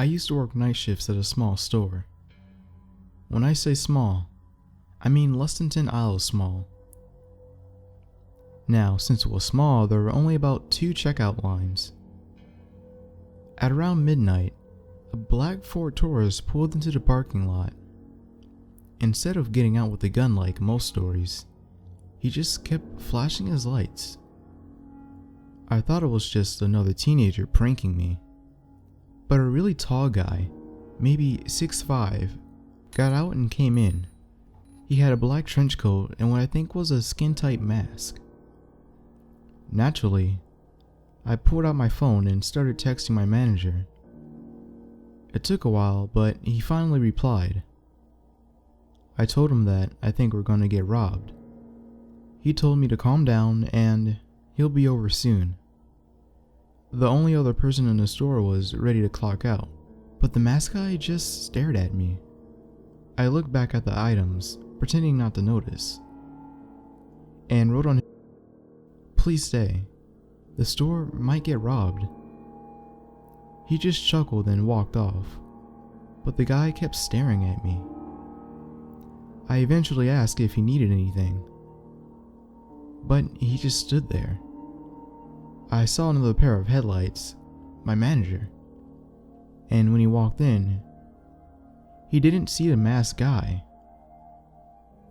I used to work night shifts at a small store. When I say small, I mean less than 10 aisles small. Now, since it was small, there were only about 2 checkout lines. At around midnight, a black Ford Taurus pulled into the parking lot. Instead of getting out with a gun like most stories, he just kept flashing his lights. I thought it was just another teenager pranking me. But a really tall guy, maybe 6'5", got out and came in. He had a black trench coat and what I think was a skin-tight mask. Naturally, I pulled out my phone and started texting my manager. It took a while, but he finally replied. I told him that I think we're gonna get robbed. He told me to calm down and he'll be over soon. The only other person in the store was ready to clock out, but the mask guy just stared at me. I looked back at the items, pretending not to notice, and wrote on, "Please stay. The store might get robbed." He just chuckled and walked off, but the guy kept staring at me. I eventually asked if he needed anything, but he just stood there. I saw another pair of headlights, my manager, and when he walked in, he didn't see the masked guy.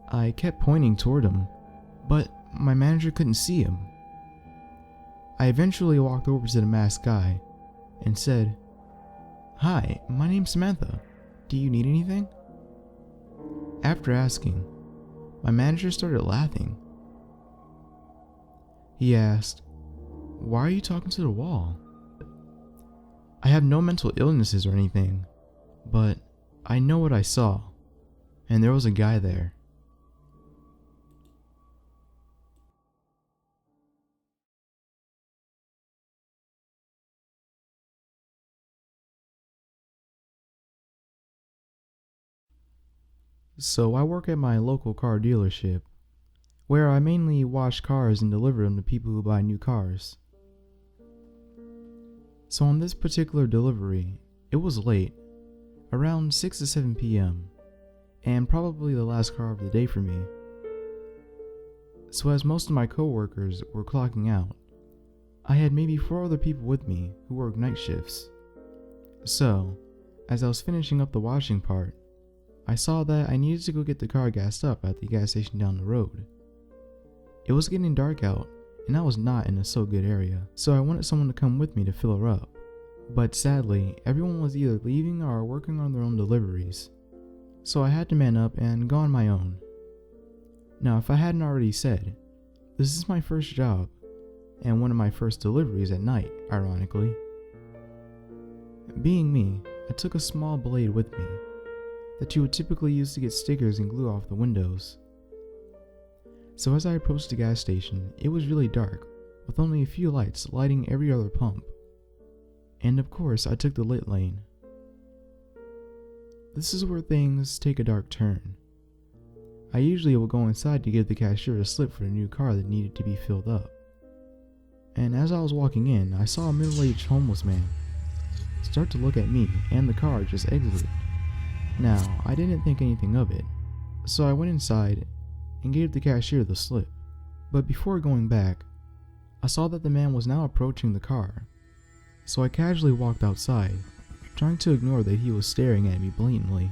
I kept pointing toward him, but my manager couldn't see him. I eventually walked over to the masked guy and said, "Hi, my name's Samantha. Do you need anything?" After asking, my manager started laughing. He asked, "Why are you talking to the wall?" I have no mental illnesses or anything, but I know what I saw, and there was a guy there. So I work at my local car dealership, where I mainly wash cars and deliver them to people who buy new cars. So on this particular delivery, it was late, around 6 to 7 p.m., and probably the last car of the day for me. So as most of my coworkers were clocking out, I had maybe 4 other people with me who worked night shifts. So, as I was finishing up the washing part, I saw that I needed to go get the car gassed up at the gas station down the road. It was getting dark out, and I was not in a so good area, so I wanted someone to come with me to fill her up. But sadly, everyone was either leaving or working on their own deliveries, so I had to man up and go on my own. Now, if I hadn't already said, this is my first job, and one of my first deliveries at night, ironically. Being me, I took a small blade with me, that you would typically use to get stickers and glue off the windows. So as I approached the gas station, it was really dark, with only a few lights lighting every other pump. And of course, I took the lit lane. This is where things take a dark turn. I usually would go inside to give the cashier a slip for the new car that needed to be filled up. And as I was walking in, I saw a middle-aged homeless man start to look at me and the car just exited. Now, I didn't think anything of it, so I went inside and gave the cashier the slip. But before going back, I saw that the man was now approaching the car, so I casually walked outside, trying to ignore that he was staring at me blatantly.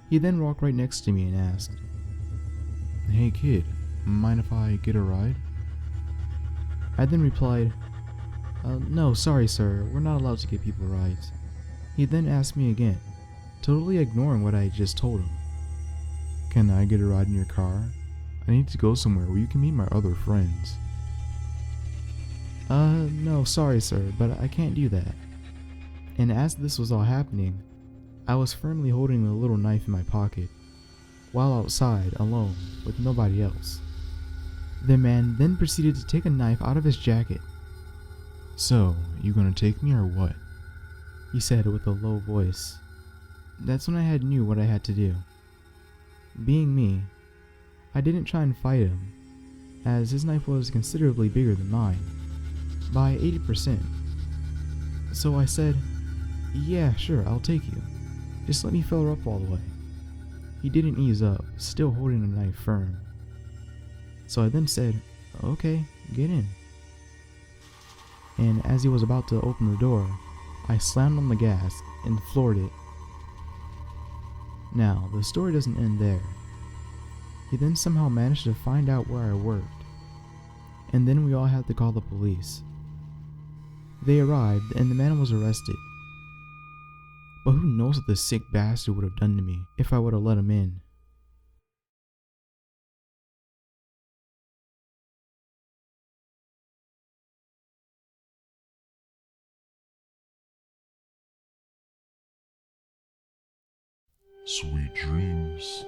He then walked right next to me and asked, "Hey kid, mind if I get a ride?" I then replied, "No, sorry sir, we're not allowed to give people rides." He then asked me again, totally ignoring what I had just told him, "Can I get a ride in your car? I need to go somewhere where you can meet my other friends." No, sorry sir, but I can't do that." And as this was all happening, I was firmly holding a little knife in my pocket, while outside, alone, with nobody else. The man then proceeded to take a knife out of his jacket. "So, you gonna take me or what?" he said with a low voice. That's when I had knew what I had to do. Being me, I didn't try and fight him, as his knife was considerably bigger than mine, by 80%. So I said, Yeah, sure, I'll take you. Just let me fill her up all the way. He didn't ease up, still holding the knife firm. So I then said, okay, get in. And as he was about to open the door, I slammed on the gas and floored it. Now, the story doesn't end there. He then somehow managed to find out where I worked, and then we all had to call the police. They arrived and the man was arrested. But who knows what the sick bastard would have done to me if I would have let him in. Sweet dreams.